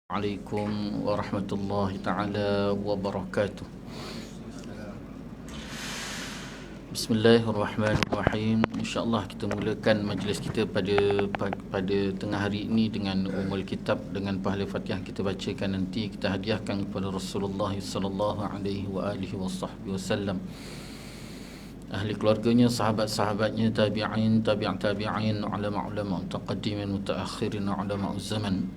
Assalamualaikum warahmatullahi taala wabarakatuh. Bismillahirrahmanirrahim. InsyaAllah kita mulakan majlis kita pada tengah hari ini dengan umul kitab, dengan pahala Fatihah kita bacakan nanti kita hadiahkan kepada Rasulullah sallallahu alaihi wa alihi wasallam, ahli keluarganya, sahabat-sahabatnya, tabi'in, tabi'in, ulama-ulama mutaqaddimin, mutaakhirin, ulama zaman.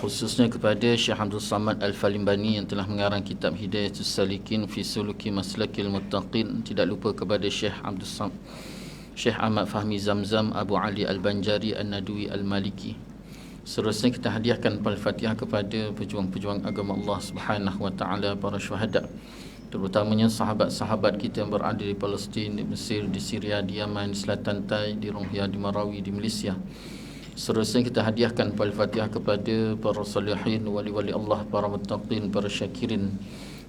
Khususnya kepada Syekh Abdul Samad Al-Falimbani yang telah mengarang kitab Hidayatus Salikin fi Suluki Maslakil Muttaqin. Tidak lupa kepada Syekh Ahmad Fahmi Zamzam, Abu Ali Al-Banjari, An-Nadwi Al-Maliki. Seterusnya kita hadiahkan Al-Fatihah kepada pejuang-pejuang agama Allah Subhanahu wa taala, para syuhada, terutamanya sahabat-sahabat kita yang berada di Palestin, di Mesir, di Syria, di Yaman, di Selatan Tai, di Rohingya, di Marawi, di Malaysia. Seterusnya kita hadiahkan Al-Fatihah kepada para salihin, wali-wali Allah, para muttaqin, para syakirin.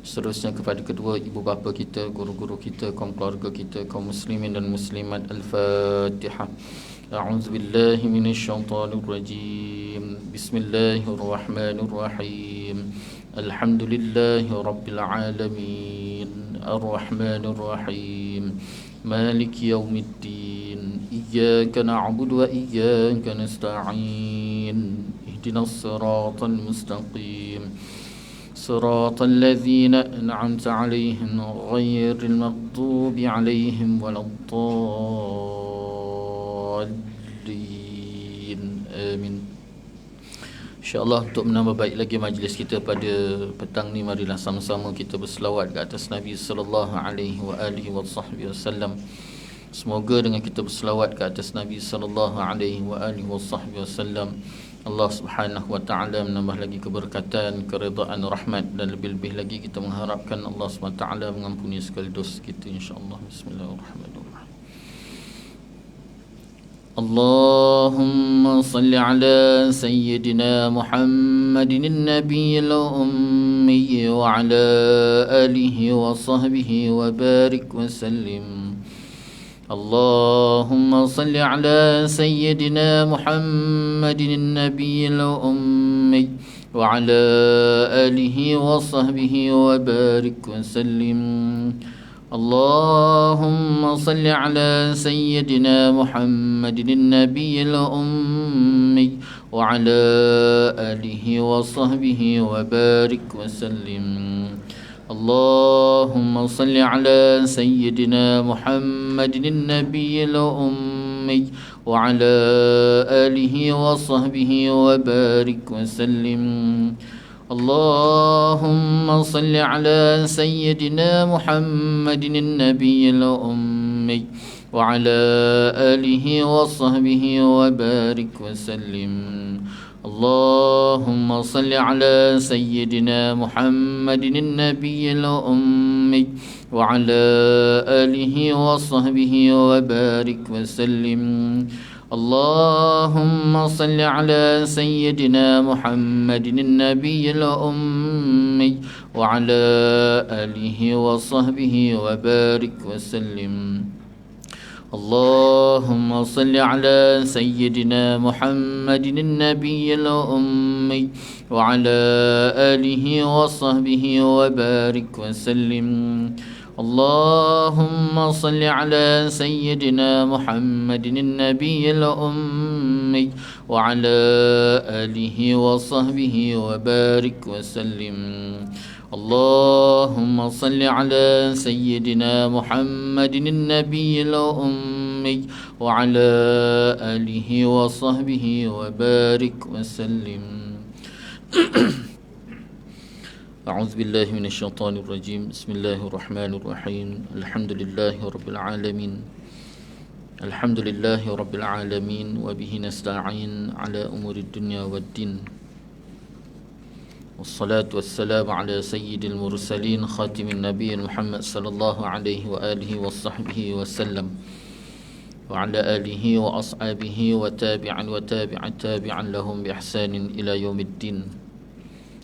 Seterusnya kepada kedua ibu bapa kita, guru-guru kita, kaum keluarga kita, kaum muslimin dan muslimat. Al-Fatihah. A'udzubillahi minasyaitonirrajim. Bismillahirrahmanirrahim. Alhamdulillahi rabbil alamin. Ar-Rahmanirrahim. Maliki yaumiddin. إياك نعبد وإياك نستعين اهدنا الصراط المستقيم صراط الذين أنعمت عليهم غير المغضوب عليهم ولا الضالين آمين. InsyaAllah untuk menambah baik lagi majlis kita pada petang ni, marilah sama-sama kita berselawat ke atas Nabi sallallahu alaihi wa alihi wasallam. Semoga dengan kita berselawat ke atas Nabi sallallahu alaihi wa alihi wasallam, Allah Subhanahu wa taala menambah lagi keberkatan, keridaan, rahmat, dan lebih-lebih lagi kita mengharapkan Allah Subhanahu wa taala mengampuni segala dosa kita insya-Allah. Bismillahirrahmanirrahim. Allahumma salli ala sayyidina Muhammadin an-nabiyil ummi wa ala alihi wa sahbihi wa barik wa sallim. اللهم صل على سيدنا محمد النبي الأمي وعلى آله وصحبه وبارك وسلم. اللهم صل على سيدنا محمد النبي الأمي وعلى آله وصحبه وبارك وسلم. اللهم صل على سيدنا محمد النبي الأمي وعلى آله وصحبه وبارك وسلم. اللهم صل على سيدنا محمد النبي الأمي وعلى آله وصحبه وبارك وسلم. اللهم صل على سيدنا محمد النبي الأمي وعلى آله وصحبه وبارك وسلم. اللهم صل على سيدنا محمد النبي الأمي وعلى آله وصحبه وبارك وسلم. اللهم صل على سيدنا محمد النبي الأمي وعلى آله وصحبه وبارك وسلم. اللهم صل على سيدنا محمد النبي الأمي وعلى آله وصحبه وبارك وسلم. اللهم صل على سيدنا محمد النبي الأمي وعلى آله وصحبه وبارك وسلم. أعوذ بالله من الشيطان الرجيم. بسم الله الرحمن الرحيم. الحمد لله رب العالمين. الحمد لله رب العالمين وبه نستعين على أمور الدنيا والدين. والصلاة والسلام على سيد المرسلين خاتم النبي محمد صلى الله عليه وآله وصحبه وسلم وعلى آله وأصحابه وتابعا تابعا لهم بإحسان إلى يوم الدين.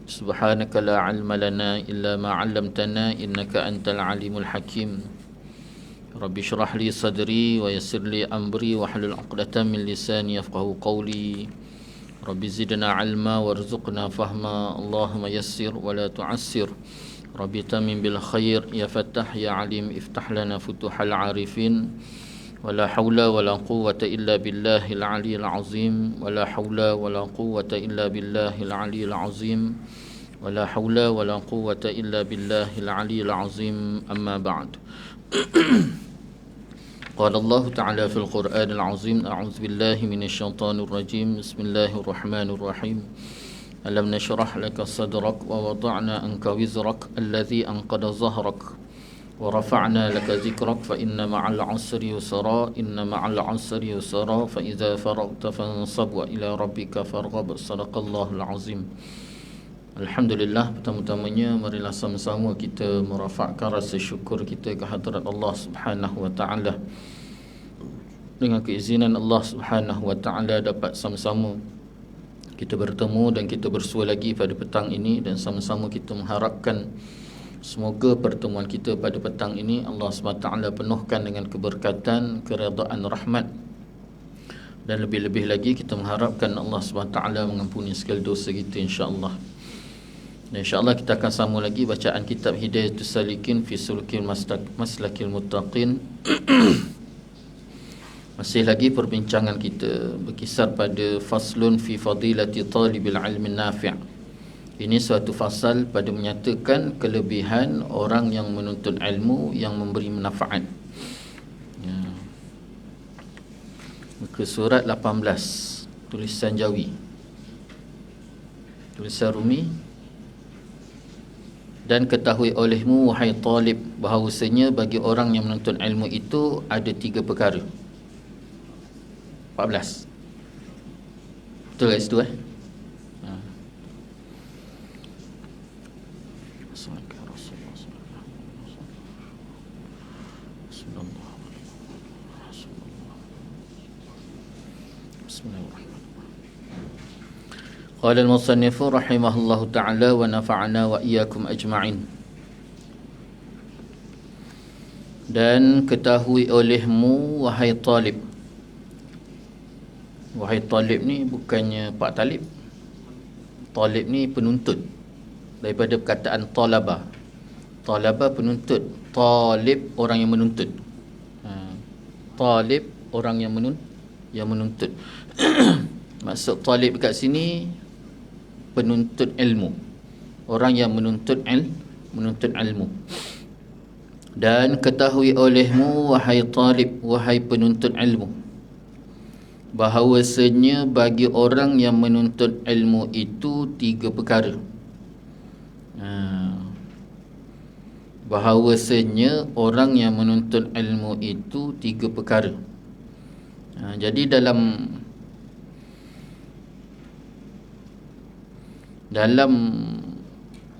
سبحانك لا علم لنا إلا ما علمتنا إنك أنت العليم الحكيم. رب اشرح لي صدري ويسر لي أمري واحلل عقدة من لساني يفقهوا قولي. رب زدنا علما وارزقنا فهما اللهم يسر ولا تعسر رب تمم بالخير يا فتاح يا عليم افتح لنا فتوح العارفين ولا حول ولا قوة إلا بالله العلي العظيم ولا حول ولا قوة إلا بالله العلي العظيم ولا حول ولا قوة إلا بالله العلي العظيم أما بعد قال الله تعالى في القرآن العظيم أعوذ بالله من الشيطان الرجيم بسم الله الرحمن الرحيم ألم نشرح لك صدرك ووضعنا عنك وزرك الذي أنقض ظهرك ورفعنا لك ذكرك فإن مع العسر يسرا إن مع العسر يسرا فإذا فرغت فانصب وإلى ربك فارغب صدق الله العظيم. Alhamdulillah, pertama-tamanya marilah sama-sama kita merafakkan rasa syukur kita ke hadirat Allah Subhanahu wa taala. Dengan keizinan Allah Subhanahu wa taala dapat sama-sama kita bertemu dan kita bersua lagi pada petang ini, dan sama-sama kita mengharapkan semoga pertemuan kita pada petang ini Allah SWT penuhkan dengan keberkatan, keredaan, rahmat, dan lebih-lebih lagi kita mengharapkan Allah SWT mengampuni segala dosa kita insya-Allah. Dan insya-Allah kita akan sambung lagi bacaan kitab Hidayatus Salikin fi Sulukil Maslakil Muttaqin. Masih lagi perbincangan kita berkisar pada faslun fi fadilati talibil ilmi nafi'. Ini suatu fasal pada menyatakan kelebihan orang yang menuntut ilmu yang memberi manfaat. Ya. Muka surat 18, tulisan Jawi. Tulisan Rumi. Dan ketahui olehmu wahai talib bahawasanya bagi orang yang menuntut ilmu itu ada 3 perkara. 14. Betul kat situ Qala al-musannif rahimahullahu ta'ala wa nafa'ana wa iyyakum ajma'in. Dan ketahui olehmu wahai talib. Wahai talib ni bukannya Pak Talib. Talib ni penuntut, daripada perkataan talaba. Talaba penuntut, talib orang yang menuntut. Talib orang yang menuntut. Maksud talib dekat sini penuntut ilmu, orang yang menuntut ilmu. Dan ketahui olehmu wahai talib, wahai penuntut ilmu, bahawasanya bagi orang yang menuntut ilmu itu 3 perkara. Bahawasanya orang yang menuntut ilmu itu 3 perkara. Jadi dalam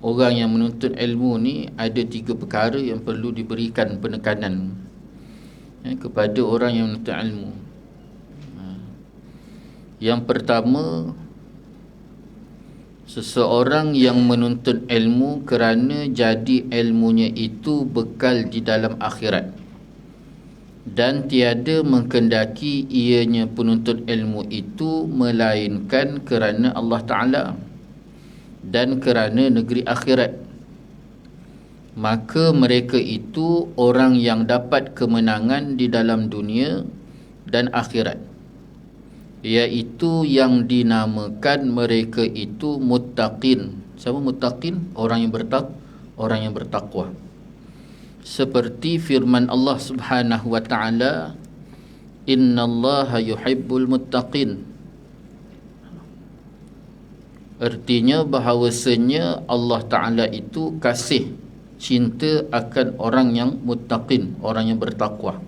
orang yang menuntut ilmu ni ada 3 perkara yang perlu diberikan penekanan kepada orang yang menuntut ilmu. Yang pertama, seseorang yang menuntut ilmu kerana jadi ilmunya itu bekal di dalam akhirat, dan tiada mengkendaki ianya penuntut ilmu itu melainkan kerana Allah Ta'ala dan kerana negeri akhirat, maka mereka itu orang yang dapat kemenangan di dalam dunia dan akhirat, iaitu yang dinamakan mereka itu muttaqin. Siapa muttaqin? Orang yang bertakwa. Seperti firman Allah Subhanahu wa taala, innallaha yuhibbul muttaqin. Artinya bahawasanya Allah Ta'ala itu kasih, cinta akan orang yang muttaqin, orang yang bertakwa.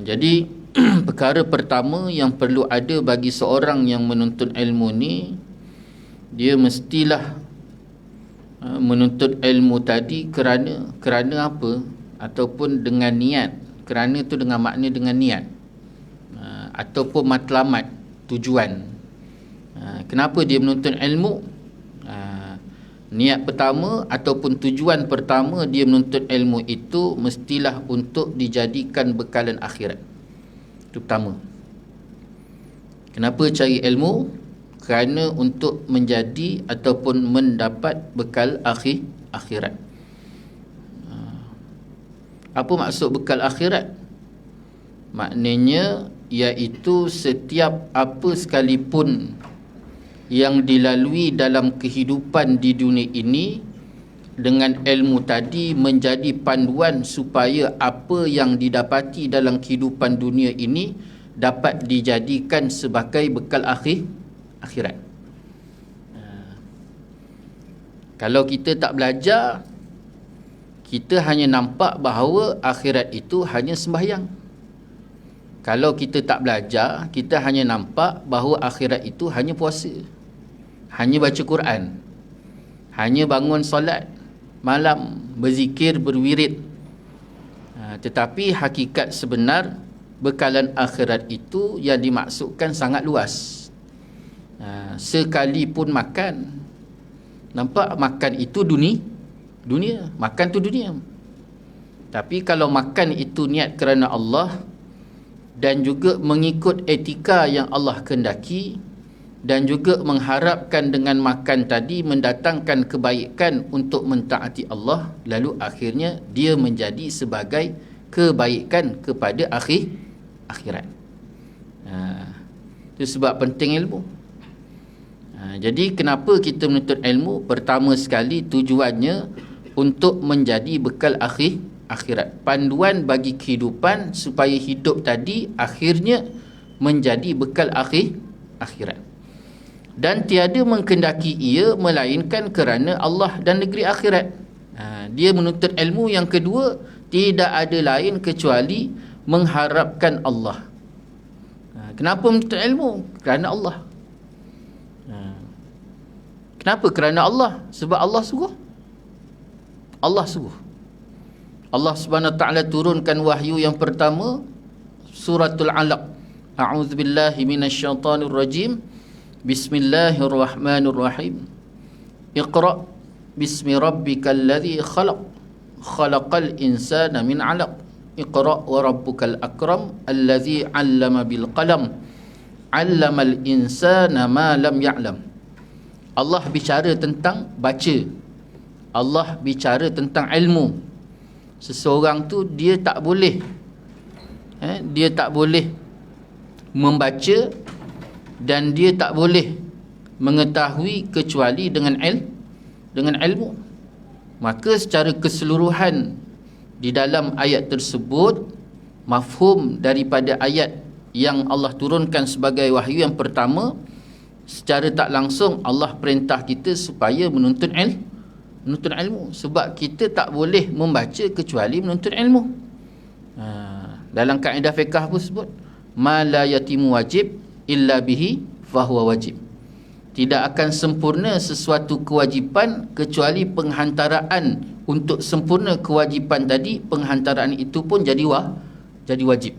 Jadi perkara pertama yang perlu ada bagi seorang yang menuntut ilmu ni, dia mestilah menuntut ilmu tadi kerana apa? Ataupun dengan niat. Kerana tu dengan makna dengan niat, ataupun matlamat, tujuan. Kenapa dia menuntut ilmu? Niat pertama ataupun tujuan pertama dia menuntut ilmu itu mestilah untuk dijadikan bekalan akhirat. Itu pertama. Kenapa cari ilmu? Kerana untuk menjadi ataupun mendapat bekal akhirat. Apa maksud bekal akhirat? Maknanya iaitu setiap apa sekalipun yang dilalui dalam kehidupan di dunia ini, dengan ilmu tadi menjadi panduan supaya apa yang didapati dalam kehidupan dunia ini dapat dijadikan sebagai bekal akhirat. Kalau kita tak belajar, kita hanya nampak bahawa akhirat itu hanya sembahyang. Kalau kita tak belajar, kita hanya nampak bahawa akhirat itu hanya puasa, hanya baca Quran, hanya bangun solat malam, berzikir, berwirid. Tetapi hakikat sebenar bekalan akhirat itu yang dimaksudkan sangat luas. Sekalipun makan, nampak makan itu dunia, makan tu dunia. Tapi kalau makan itu niat kerana Allah dan juga mengikut etika yang Allah kehendaki, dan juga mengharapkan dengan makan tadi mendatangkan kebaikan untuk mentaati Allah, lalu akhirnya dia menjadi sebagai kebaikan kepada akhirat. Itu sebab penting ilmu. Jadi kenapa kita menuntut ilmu? Pertama sekali tujuannya untuk menjadi bekal akhirat, panduan bagi kehidupan supaya hidup tadi akhirnya menjadi bekal akhirat. Dan tiada mengkendaki ia melainkan kerana Allah dan negeri akhirat. Dia menuntut ilmu yang kedua, tidak ada lain kecuali mengharapkan Allah. Kenapa menuntut ilmu? Kerana Allah. Kenapa kerana Allah? Sebab Allah suruh. Allah suruh. Allah Subhanahu Wa Taala turunkan wahyu yang pertama, suratul Alaq. A'udzubillahi minasyaitanir rajim. Bismillahirrahmanirrahim. Iqra bismi rabbikal ladzi khalaq. Khalaqal insana min 'alaq. Iqra wa rabbukal akram alladzi 'allama bil qalam. 'Allamal insana ma lam ya'lam. Allah bicara tentang baca. Allah bicara tentang ilmu. Seseorang tu dia tak boleh membaca dan dia tak boleh mengetahui kecuali dengan ilmu. Maka secara keseluruhan di dalam ayat tersebut, mafhum daripada ayat yang Allah turunkan sebagai wahyu yang pertama, secara tak langsung Allah perintah kita supaya menuntut ilmu, sebab kita tak boleh membaca kecuali menuntut ilmu. Dalam kaedah fiqh pun sebut ma la yatimu wajib illa bihi fahuwa wajib. Tidak akan sempurna sesuatu kewajipan kecuali penghantaraan untuk sempurna kewajipan tadi, penghantaraan itu pun jadi wajib.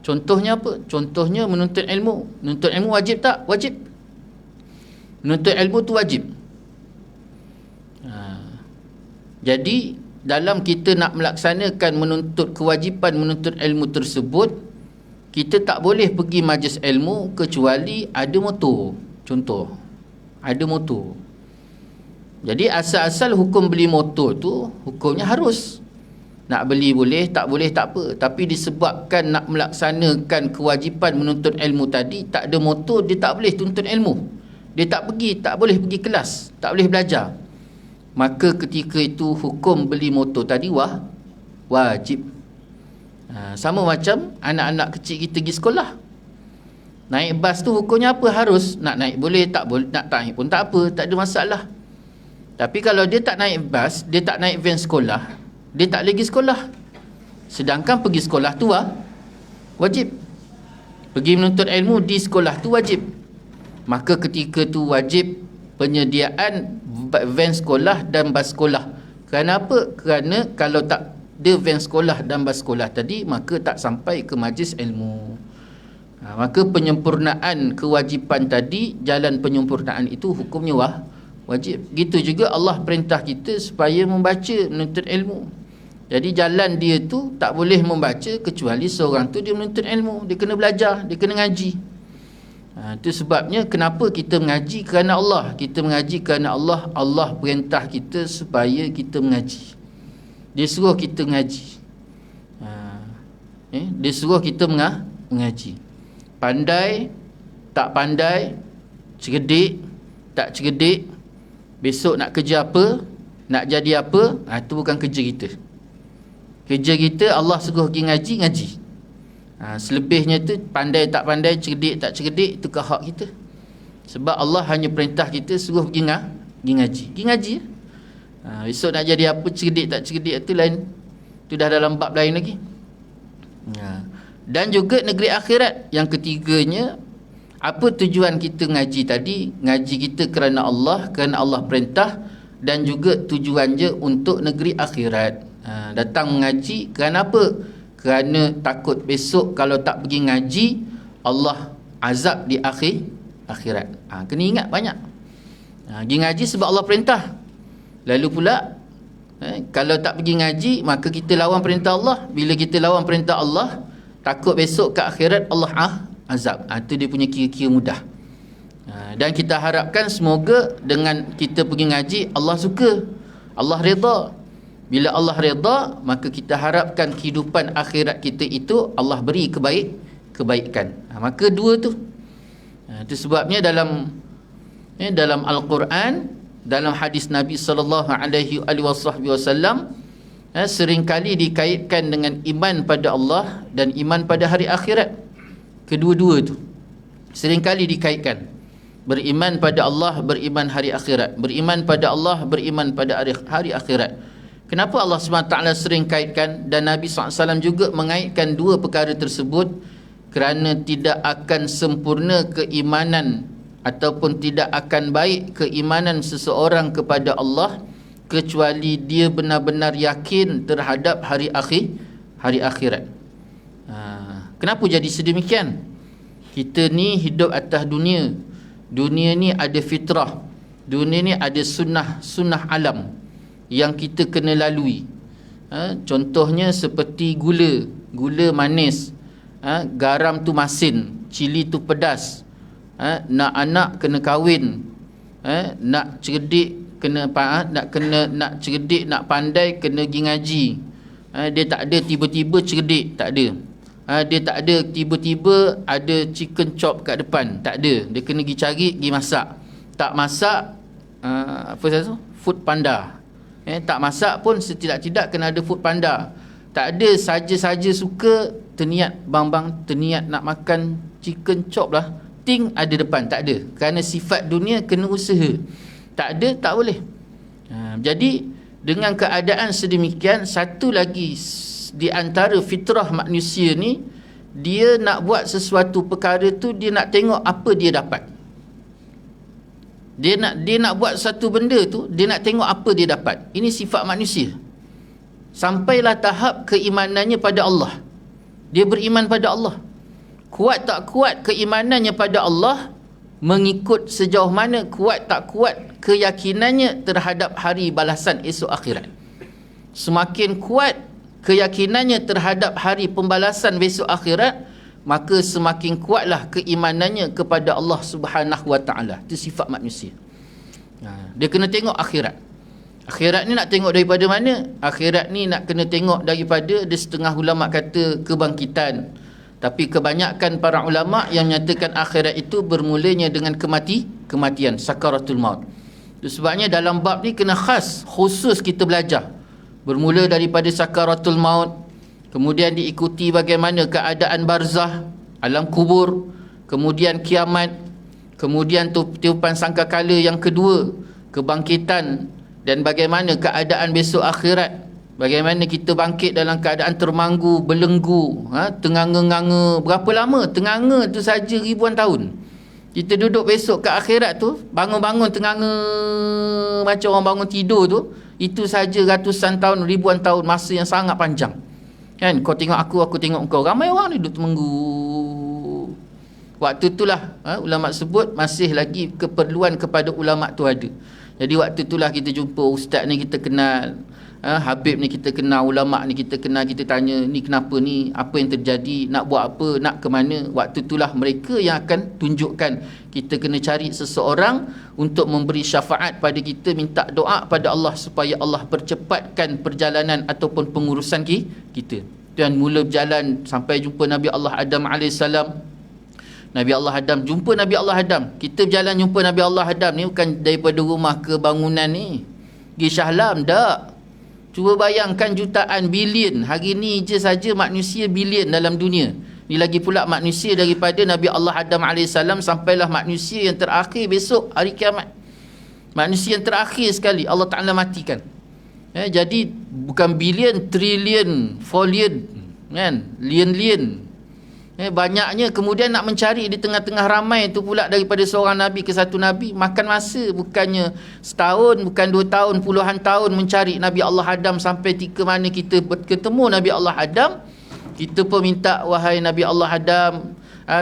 Contohnya apa? Contohnya menuntut ilmu. Menuntut ilmu wajib tak? Wajib. Menuntut ilmu tu wajib. Jadi dalam kita nak melaksanakan menuntut kewajipan menuntut ilmu tersebut, kita tak boleh pergi majlis ilmu kecuali ada motor. Contoh, ada motor. Jadi asal-asal hukum beli motor tu hukumnya harus. Nak beli boleh, tak boleh tak apa. Tapi disebabkan nak melaksanakan kewajipan menuntut ilmu tadi, tak ada motor, dia tak boleh tuntut ilmu. Dia tak boleh pergi kelas, tak boleh belajar. Maka ketika itu hukum beli motor tadi wajib. Sama macam anak-anak kecil kita pergi sekolah. Naik bas tu hukumnya apa? Harus. Nak naik boleh, tak boleh, nak tak naik pun tak apa, tak ada masalah. Tapi kalau dia tak naik bas, dia tak naik van sekolah, dia tak lagi sekolah. Sedangkan pergi sekolah tu wajib. Pergi menuntut ilmu di sekolah tu wajib. Maka ketika tu wajib penyediaan van sekolah dan bas sekolah. Kenapa? Kerana kalau tak ada van sekolah dan bas sekolah tadi, maka tak sampai ke majlis ilmu. Maka penyempurnaan kewajipan tadi, jalan penyempurnaan itu hukumnya wajib. Gitu juga Allah perintah kita supaya membaca, menuntut ilmu. Jadi jalan dia tu tak boleh membaca kecuali seorang tu dia menuntut ilmu, dia kena belajar, dia kena ngaji. Itu sebabnya kenapa kita mengaji kerana Allah. Kita mengaji kerana Allah. Allah perintah kita supaya kita mengaji. Dia suruh kita mengaji. Dia suruh kita mengaji. Pandai, tak pandai, cerdik, tak cerdik, besok nak kerja apa, nak jadi apa, itu bukan kerja kita. Kerja kita Allah suruh pergi ngaji, ngaji. Selebihnya tu pandai tak pandai, cerdik tak cerdik, itu ke hak kita. Sebab Allah hanya perintah kita suruh pergi ngaji. Pergi ngaji. Besok nak jadi apa, cerdik tak cerdik, itu lain. Itu dah dalam bab lain lagi. Dan juga negeri akhirat. Yang ketiganya, apa tujuan kita ngaji tadi? Ngaji kita kerana Allah perintah, dan juga tujuannya untuk negeri akhirat. Datang mengaji kerana apa? Kerana takut besok kalau tak pergi ngaji, Allah azab di akhirat. Kena ingat banyak. Pergi ngaji sebab Allah perintah. Lalu pula kalau tak pergi ngaji, maka kita lawan perintah Allah. Bila kita lawan perintah Allah, takut besok ke akhirat Allah azab. Itu dia punya kira-kira mudah. Dan kita harapkan semoga dengan kita pergi ngaji, Allah suka, Allah redha. Bila Allah redha, maka kita harapkan kehidupan akhirat kita itu Allah beri kebaikan. Maka dua tu. Itu sebabnya dalam Al-Quran, dalam hadis Nabi SAW, seringkali dikaitkan dengan iman pada Allah dan iman pada hari akhirat. Kedua-dua tu seringkali dikaitkan. Beriman pada Allah, beriman hari akhirat. Beriman pada Allah, beriman pada hari akhirat. Kenapa Allah SWT sering kaitkan, dan Nabi SAW juga mengaitkan dua perkara tersebut? Kerana tidak akan sempurna keimanan ataupun tidak akan baik keimanan seseorang kepada Allah kecuali dia benar-benar yakin terhadap hari akhirat. Kenapa jadi sedemikian? Kita ni hidup atas dunia. Dunia ni ada fitrah. Dunia ni ada sunnah alam yang kita kena lalui. Contohnya seperti gula manis, garam tu masin, cili tu pedas, nak anak kena kahwin, nak cerdik kena nak cerdik, nak pandai kena pergi ngaji. Dia tak ada tiba-tiba cerdik, tak ada. Dia tak ada tiba-tiba ada chicken chop kat depan, tak ada. Dia kena pergi cari, pergi masak. Tak masak, apa saya tu? Food panda. Tak masak pun setidak-tidak kena ada food panda. Tak ada saja-saja suka terniat bang terniat nak makan chicken chop lah, ting ada depan, tak ada. Kerana sifat dunia kena usaha. Tak ada, tak boleh. Jadi dengan keadaan sedemikian, satu lagi di antara fitrah manusia ni, dia nak buat sesuatu perkara tu, dia nak tengok apa dia dapat. Dia nak buat satu benda tu, dia nak tengok apa dia dapat. Ini sifat manusia. Sampailah tahap keimanannya pada Allah. Dia beriman pada Allah. Kuat tak kuat keimanannya pada Allah mengikut sejauh mana kuat tak kuat keyakinannya terhadap hari balasan esok akhirat. Semakin kuat keyakinannya terhadap hari pembalasan besok akhirat, maka semakin kuatlah keimanannya kepada Allah Subhanahu Wa Taala. Itu sifat manusia. Dia kena tengok akhirat. Akhirat ni nak tengok daripada mana? Akhirat ni nak kena tengok daripada, ada setengah ulama kata kebangkitan. Tapi kebanyakan para ulama yang menyatakan akhirat itu bermulanya dengan kematian, sakaratul maut. Itu sebabnya dalam bab ni kena khusus kita belajar. Bermula daripada sakaratul maut, kemudian diikuti bagaimana keadaan barzah, alam kubur, kemudian kiamat, kemudian tiupan sangkakala yang kedua, kebangkitan, dan bagaimana keadaan besok akhirat. Bagaimana kita bangkit dalam keadaan termanggu, belenggu, tenganga-nganga. Berapa lama? Tenganga tu saja ribuan tahun. Kita duduk besok ke akhirat tu, bangun-bangun tenganga macam orang bangun tidur tu, itu saja ratusan tahun, ribuan tahun, masa yang sangat panjang. Kan? Kau tengok aku tengok kau. Ramai orang duduk temenggu. Waktu itulah ulama sebut masih lagi keperluan kepada ulama tu ada. Jadi waktu itulah kita jumpa ustaz ni kita kenal, Habib ni kita kenal, ulama ni kita kenal, kita tanya ni kenapa ni, apa yang terjadi, nak buat apa, nak ke mana. Waktu itulah mereka yang akan tunjukkan. Kita kena cari seseorang untuk memberi syafaat pada kita, minta doa pada Allah supaya Allah percepatkan perjalanan ataupun pengurusan kita. Dan mula berjalan sampai jumpa Nabi Allah Adam AS. Nabi Allah Adam, jumpa Nabi Allah Adam. Kita berjalan jumpa Nabi Allah Adam ni bukan daripada rumah ke bangunan ni. Pergi Shah Alam, tak. Cuba bayangkan jutaan bilion. Hari ni je saja manusia bilion dalam dunia. Ni lagi pula manusia daripada Nabi Allah Adam AS sampailah manusia yang terakhir besok hari kiamat. Manusia yang terakhir sekali Allah Ta'ala matikan. Jadi bukan bilion, trilion, folion, kan? Lian-lian. Banyaknya, kemudian nak mencari di tengah-tengah ramai itu pula daripada seorang Nabi ke satu Nabi, makan masa. Bukannya setahun, bukan 2 tahun, puluhan tahun mencari Nabi Allah Adam. Sampai ketika mana kita ketemu Nabi Allah Adam, kita pun minta, wahai Nabi Allah Adam,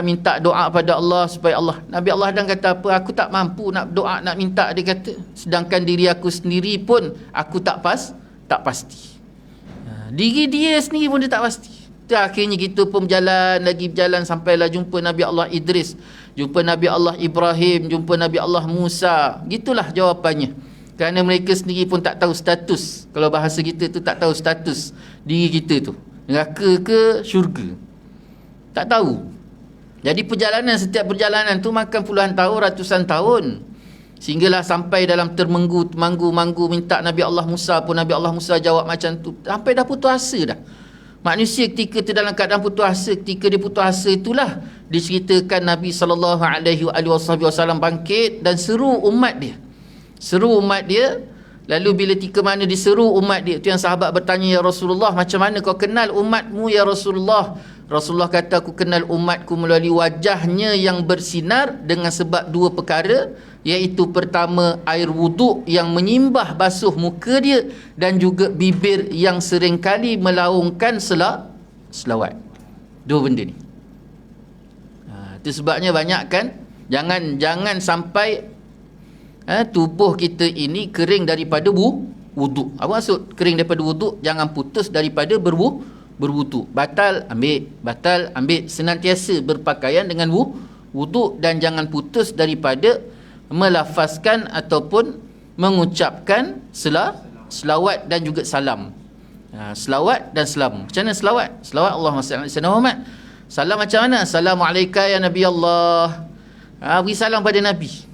minta doa pada Allah supaya Allah. Nabi Allah Adam kata apa? Aku tak mampu nak doa, nak minta, dia kata. Sedangkan diri aku sendiri pun aku tak pasti. Diri dia sendiri pun dia tak pasti. Akhirnya kita pun berjalan sampailah jumpa Nabi Allah Idris, jumpa Nabi Allah Ibrahim, jumpa Nabi Allah Musa. Gitulah jawapannya. Kerana mereka sendiri pun tak tahu status. Kalau bahasa kita tu tak tahu status diri kita tu, neraka ke syurga, tak tahu. Jadi setiap perjalanan tu makan puluhan tahun, ratusan tahun, sehinggalah sampai dalam termenggu minta Nabi Allah Musa pun. Nabi Allah Musa jawab macam tu, sampai dah putus asa dah. Manusia ketika dalam keadaan putus asa, ketika dia putus asa itulah diceritakan Nabi SAW bangkit dan seru umat dia. Lalu bila ketika mana diseru umat dia, itu yang sahabat bertanya, ya Rasulullah, macam mana kau kenal umatmu ya Rasulullah? Rasulullah kata, aku kenal umatku melalui wajahnya yang bersinar dengan sebab 2 perkara, iaitu pertama air wuduk yang menyimbah basuh muka dia, dan juga bibir yang seringkali melaungkan selawat. 2 benda ni. Itu sebabnya banyak kan, jangan sampai tubuh kita ini kering daripada wuduk. Apa maksud kering daripada wuduk? Jangan putus daripada berwuduk. Batal ambil, senantiasa berpakaian dengan wuduk, dan jangan putus daripada melafazkan ataupun mengucapkan selawat dan juga salam. Selawat dan salam. Macam mana selawat? Selawat Allahumma salli ala sayyidina Muhammad. Salam macam mana? Assalamualaikum ya Nabi Allah. Beri salam pada Nabi.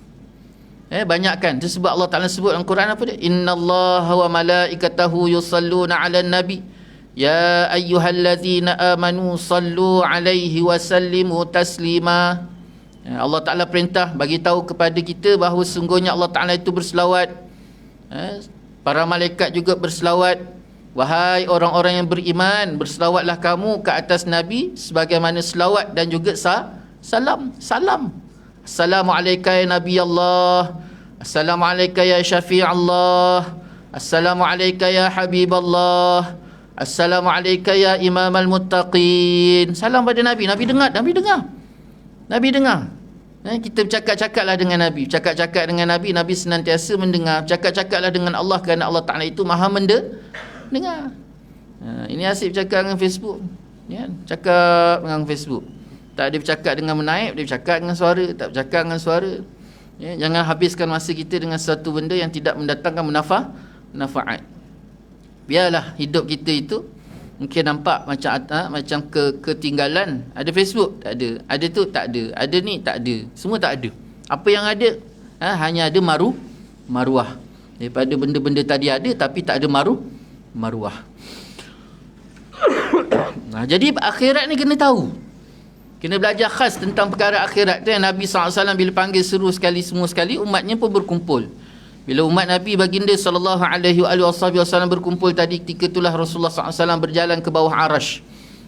Banyakkan. Itu sebab Allah Ta'ala sebut dalam Quran apa dia? Innallaha wa malaikatahu yusalluna ala nabi ya ayyuhallazina amanu sallu alaihi wa sallimu taslima. Allah Ta'ala perintah bagi tahu kepada kita bahawa sungguhnya Allah Ta'ala itu berselawat. Para malaikat juga berselawat. Wahai orang-orang yang beriman, berselawatlah kamu ke atas Nabi sebagaimana selawat dan juga salam. Assalamualaikum ya Nabi Allah. Assalamualaikum ya Syafi' Allah. Assalamualaikum ya Habib Allah. Assalamualaikum ya Imam al-Muttaqin. Salam pada Nabi. Nabi dengar. Kita bercakap-cakaplah dengan Nabi. Cakap-cakap dengan Nabi, Nabi senantiasa mendengar. Cakap-cakaplah dengan Allah kerana Allah Ta'ala itu maha mendengar. Ini asyik bercakap dengan Facebook. Cakap dengan Facebook. Tak ada bercakap dengan menaip, dia bercakap dengan suara. Tak bercakap dengan suara. Jangan habiskan masa kita dengan satu benda yang tidak mendatangkan manfaat. Biarlah hidup kita itu mungkin nampak macam ketinggalan. Ada Facebook? Tak ada. Ada tu? Tak ada. Ada ni? Tak ada. Semua tak ada. Apa yang ada? Hanya ada maruah. Daripada benda-benda tadi ada, tapi tak ada maruah. Jadi akhirat ni kena tahu. Kena belajar khas tentang perkara akhirat tu. Nabi SAW bila panggil semua sekali, umatnya pun berkumpul. Bila umat Nabi baginda SAW berkumpul tadi, ketika itulah Rasulullah SAW berjalan ke bawah arash.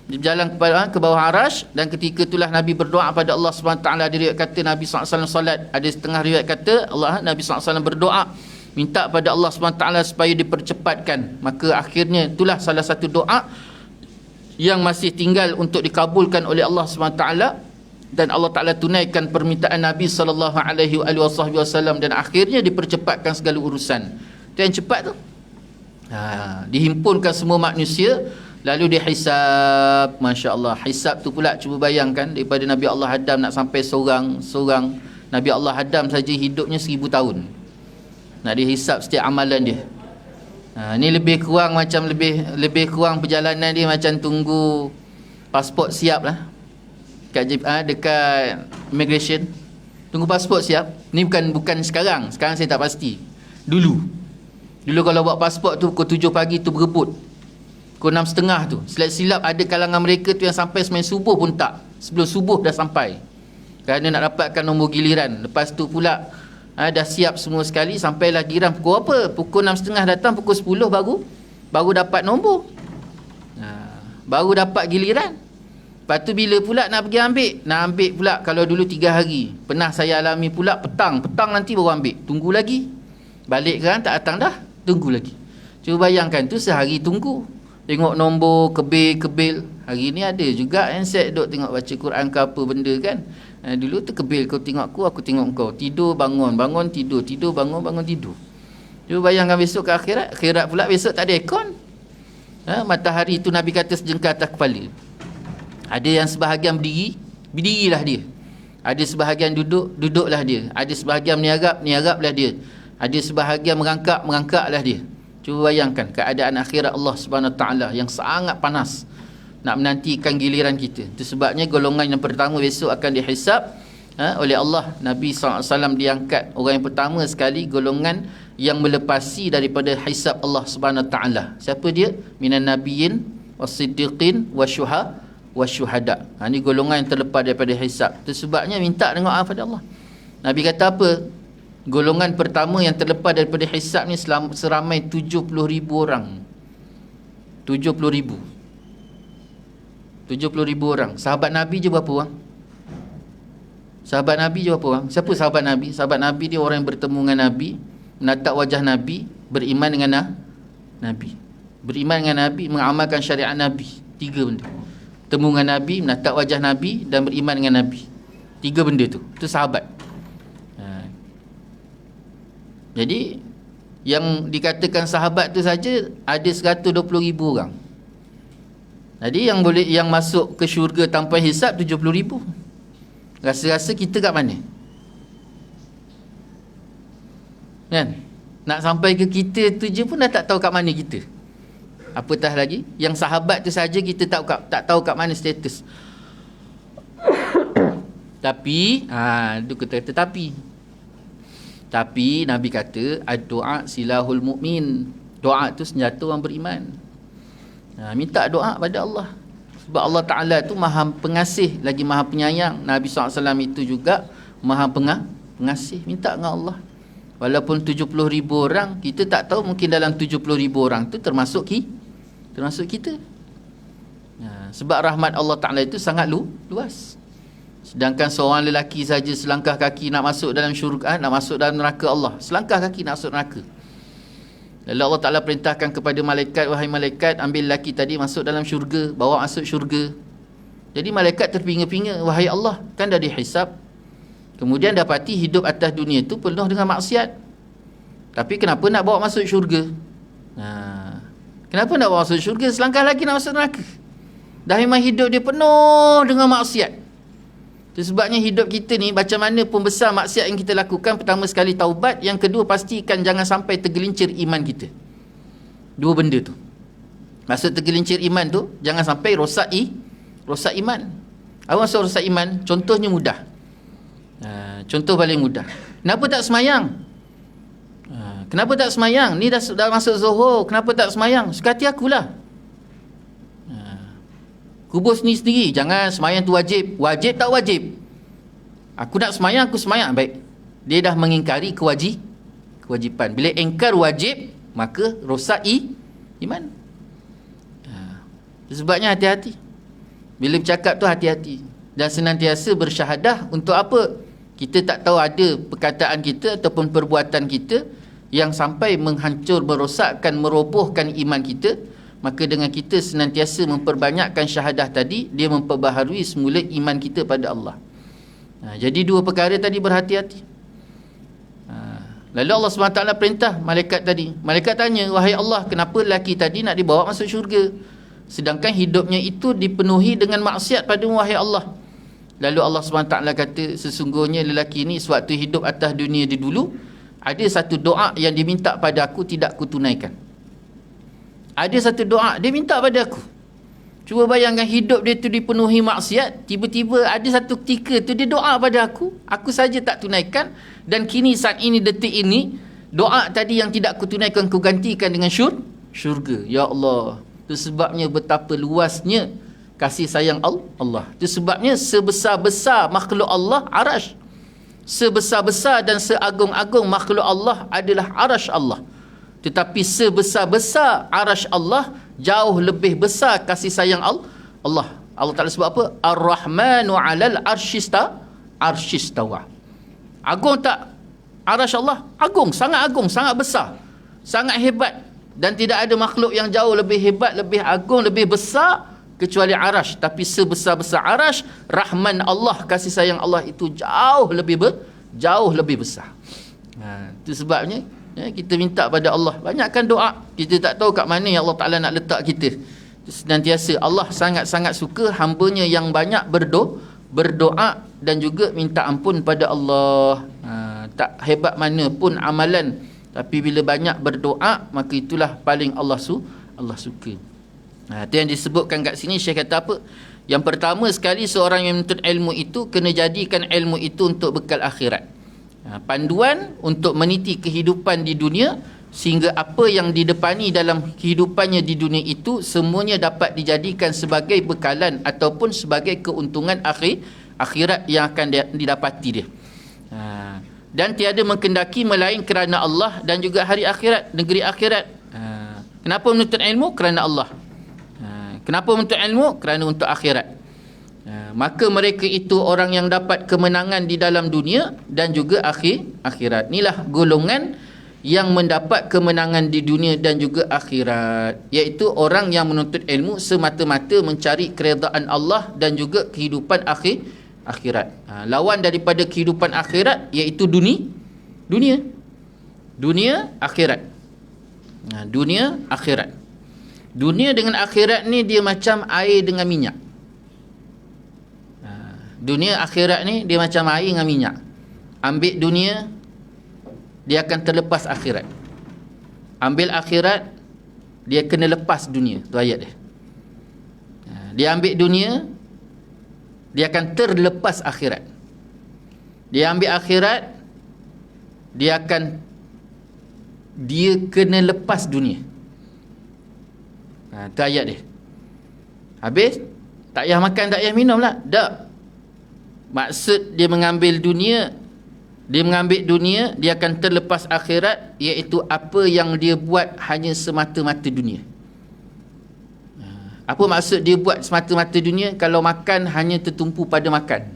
Berjalan ke bawah arash, dan ketika itulah Nabi berdoa pada Allah SWT. Ada riwayat kata Nabi SAW salat. Ada setengah riwayat kata Nabi SAW berdoa, minta pada Allah SWT supaya dipercepatkan. Maka akhirnya itulah salah satu doa yang masih tinggal untuk dikabulkan oleh Allah SWT, dan Allah Ta'ala tunaikan permintaan Nabi SAW, dan akhirnya dipercepatkan segala urusan. Itu yang cepat tu. Dihimpunkan semua manusia, lalu dihisab. Masya Allah, hisab tu pula cuba bayangkan, daripada Nabi Allah Adam nak sampai seorang Nabi Allah Adam saja hidupnya 1000 tahun, nak dihisab setiap amalan dia. Ni lebih kurang macam lebih kurang perjalanan dia macam tunggu pasport siap lah dekat immigration. Tunggu pasport siap. Ni bukan sekarang saya tak pasti. Dulu kalau buat pasport tu pukul 7 pagi tu berebut, pukul 6.30 tu silap-silap ada kalangan mereka tu yang sampai semain subuh pun tak, sebelum subuh dah sampai, kerana nak dapatkan nombor giliran. Lepas tu pula dah siap semua sekali, sampailah giliran pukul apa, pukul 6.30 datang, pukul 10 baru dapat nombor, baru dapat giliran. Lepas tu bila pula nak pergi nak ambil pula, kalau dulu 3 hari, pernah saya alami pula petang nanti baru ambil, tunggu lagi, balik kan tak datang dah, tunggu lagi. Cuba bayangkan tu sehari tunggu, tengok nombor, kebil. Hari ni ada juga handset duk tengok baca Quran ke apa benda kan. Dulu tu kebil, kau tengok aku tengok kau, tidur bangun tidur, tidur bangun tidur. Cuba bayangkan besok ke akhirat pula besok tak ada aircon. Matahari tu Nabi kata sejengkal atas kepala. Ada yang sebahagian berdirilah dia. Ada sebahagian duduklah dia. Ada sebahagian meniaraplah dia. Ada sebahagian merangkaklah dia. Cuba bayangkan keadaan akhirat Allah Subhanahu Taala yang sangat panas, nak menantikan giliran kita. Itu sebabnya golongan yang pertama besok akan dihisab oleh Allah. Nabi SAW diangkat orang yang pertama sekali, golongan yang melepasi daripada hisab Allah Subhanahu Taala. Siapa dia? Minan nabiyyin was-siddiqin wasyuhada. Ini golongan yang terlepas daripada hisab. Itu sebabnya minta dengan doa pada Allah. Nabi kata apa? Golongan pertama yang terlepas daripada hisab ni seramai 70,000 orang. 70,000 orang. Sahabat Nabi je berapa orang? Siapa sahabat Nabi? Sahabat Nabi dia orang yang bertemu dengan Nabi, menatap wajah Nabi, beriman dengan Nabi. Beriman dengan Nabi, mengamalkan syariat Nabi. 3 benda. Bertemu dengan Nabi, menatap wajah Nabi, dan beriman dengan Nabi. 3 benda tu. Itu sahabat. Jadi yang dikatakan sahabat tu saja ada 120,000 orang. Jadi yang masuk ke syurga tanpa hisab 70,000. Rasa-rasa kita kat mana? Kan? Nak sampai ke kita tu je pun dah tak tahu kat mana kita. Apatah lagi yang sahabat tu saja kita tak tahu kat mana status. Tapi tu kata tapi Nabi kata ad-du'a silahul mu'min. Doa tu senjata orang beriman. Minta doa pada Allah. Sebab Allah Ta'ala tu maha pengasih lagi maha penyayang. Nabi SAW itu juga maha pengasih. Minta dengan Allah. Walaupun 70,000 orang, kita tak tahu mungkin dalam 70,000 orang tu termasuk kita. Sebab rahmat Allah Ta'ala itu sangat luas. Sedangkan seorang lelaki saja selangkah kaki nak masuk dalam syurga, nak masuk dalam neraka Allah. Selangkah kaki nak masuk neraka. Lalu Allah Ta'ala perintahkan kepada malaikat, wahai malaikat, ambil lelaki tadi masuk dalam syurga, bawa masuk syurga. Jadi malaikat terpinga-pinga, wahai Allah, kan dah dihisab. Kemudian dapati hidup atas dunia itu penuh dengan maksiat. Tapi kenapa nak bawa masuk syurga? Kenapa nak bawa masuk syurga? Selangkah lagi nak masuk neraka. Dah memang hidup dia penuh dengan maksiat. Itu sebabnya hidup kita ni macam mana pun besar maksiat yang kita lakukan, pertama sekali taubat, yang kedua pastikan jangan sampai tergelincir iman kita. 2 benda tu. Maksud tergelincir iman tu, jangan sampai rosak iman. Apa maksud rosak iman? Contohnya mudah. Contoh paling mudah. Kenapa tak semayang? Kenapa tak semayang? Ni dah masuk Zuhur, kenapa tak semayang? Suka hati akulah. Kubur sendiri. Jangan semayang tu wajib. Wajib tak wajib? Aku nak semayang, aku semayang. Baik. Dia dah mengingkari kewajipan. Bila ingkar wajib, maka rosak iman. Sebabnya hati-hati. Bila bercakap tu hati-hati. Dan senantiasa bersyahadah untuk apa? Kita tak tahu ada perkataan kita ataupun perbuatan kita yang sampai menghancur, merosakkan, merobohkan iman kita. Maka dengan kita senantiasa memperbanyakkan syahadah tadi, dia memperbaharui semula iman kita pada Allah. Jadi dua perkara tadi berhati-hati. Lalu Allah SWT perintah malaikat tadi. Malaikat tanya, wahai Allah, kenapa lelaki tadi nak dibawa masuk syurga, sedangkan hidupnya itu dipenuhi dengan maksiat pada wahai Allah. Lalu Allah SWT kata, sesungguhnya lelaki ini sewaktu hidup atas dunia dia dulu, ada satu doa yang diminta pada aku, tidak aku tunaikan. Ada satu doa dia minta pada aku. Cuba bayangkan, hidup dia tu dipenuhi maksiat, tiba-tiba ada satu ketika tu dia doa pada aku saja tak tunaikan, dan kini saat ini, detik ini, doa tadi yang tidak aku tunaikan, aku gantikan dengan syurga. Ya Allah, itu sebabnya betapa luasnya kasih sayang Allah. Itu sebabnya sebesar-besar makhluk Allah arash, sebesar-besar dan seagung-agung makhluk Allah adalah arash Allah. Tetapi sebesar-besar arash Allah, jauh lebih besar kasih sayang Allah. Allah Ta'ala sebut apa? Ar-Rahmanu 'alal arsyistawa. Agung tak arash Allah? Agung, sangat besar, sangat hebat, dan tidak ada makhluk yang jauh lebih hebat, lebih agung, lebih besar kecuali arash. Tapi sebesar-besar arash, Rahman Allah, kasih sayang Allah itu jauh lebih besar. Itu sebabnya kita minta pada Allah, banyakkan doa. Kita tak tahu kat mana yang Allah Ta'ala nak letak kita. Senantiasa Allah sangat-sangat suka hambanya yang banyak berdoa dan juga minta ampun pada Allah. Tak hebat mana pun amalan, tapi bila banyak berdoa, maka itulah paling Allah suka. Itu yang disebutkan kat sini. Syekh kata apa? Yang pertama sekali, seorang yang menuntut ilmu itu kena jadikan ilmu itu untuk bekal akhirat. Panduan untuk meniti kehidupan di dunia, sehingga apa yang didepani dalam kehidupannya di dunia itu semuanya dapat dijadikan sebagai bekalan ataupun sebagai keuntungan akhirat yang akan didapati dia. Dan tiada mengkendaki melain kerana Allah dan juga hari akhirat, negeri akhirat. Kenapa menuntut ilmu? Kerana Allah. Kenapa menuntut ilmu? Kerana untuk akhirat. Maka mereka itu orang yang dapat kemenangan di dalam dunia dan juga akhirat. Inilah golongan yang mendapat kemenangan di dunia dan juga akhirat, iaitu orang yang menuntut ilmu semata-mata mencari keredaan Allah dan juga kehidupan akhirat. Lawan daripada kehidupan akhirat iaitu dunia akhirat. Dunia akhirat. Dunia dengan akhirat ni dia macam air dengan minyak. Dunia akhirat ni dia macam air dengan minyak. Ambil dunia, dia akan terlepas akhirat. Ambil akhirat, dia kena lepas dunia. Tu ayat dia. Dia ambil dunia, dia akan terlepas akhirat. Dia ambil akhirat, dia kena lepas dunia. Tu ayat dia. Habis, tak payah makan, tak payah minum lah. Tak. Maksud dia mengambil dunia, dia akan terlepas akhirat, iaitu apa yang dia buat hanya semata-mata dunia. Apa maksud dia buat semata-mata dunia? Kalau makan, hanya tertumpu pada makan.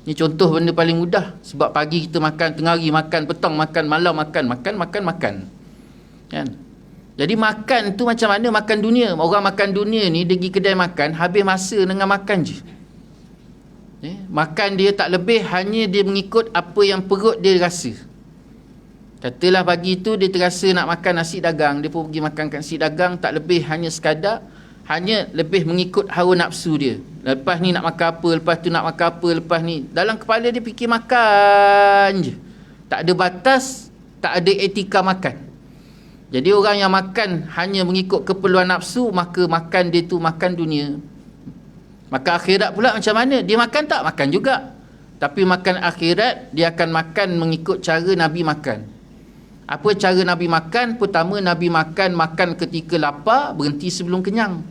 Ini contoh benda paling mudah. Sebab pagi kita makan, tengah hari makan, petang makan, malam makan. Kan? Jadi makan tu macam mana makan dunia? Orang makan dunia ni, dia pergi kedai makan, habis masa dengan makan je. Makan dia tak lebih, hanya dia mengikut apa yang perut dia rasa. Katalah pagi tu dia terasa nak makan nasi dagang, dia pun pergi makan nasi dagang, tak lebih hanya sekadar, hanya lebih mengikut hawa nafsu dia. Lepas ni nak makan apa, lepas tu nak makan apa, lepas ni dalam kepala dia fikir makan je. Tak ada batas, tak ada etika makan. Jadi orang yang makan hanya mengikut keperluan nafsu, maka makan dia tu makan dunia. Maka akhirat pula macam mana? Dia makan tak? Makan juga. Tapi makan akhirat, dia akan makan mengikut cara Nabi makan. Apa cara Nabi makan? Pertama, Nabi makan ketika lapar, berhenti sebelum kenyang.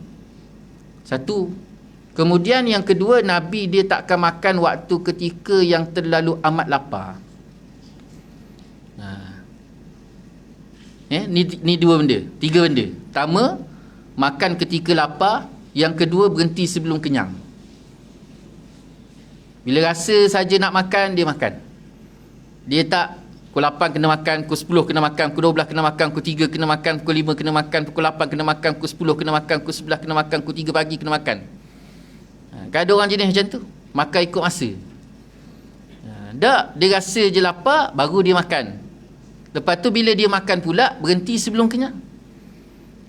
Satu. Kemudian yang kedua, Nabi dia tak akan makan waktu ketika yang terlalu amat lapar. Ni dua benda, tiga benda. Pertama, makan ketika lapar. Yang kedua, berhenti sebelum kenyang. Bila rasa saja nak makan, dia makan. Dia tak pukul 8 kena makan, pukul 10 kena makan, pukul 12 kena makan, pukul 3 kena makan, pukul 5 kena makan, pukul 8 kena makan, pukul 10 kena makan, pukul 11 kena makan, pukul 3 pagi kena makan. Kan ada orang jenis macam tu, makan ikut masa. Tak, dia rasa je lapar baru dia makan. Lepas tu bila dia makan pula berhenti sebelum kenyang.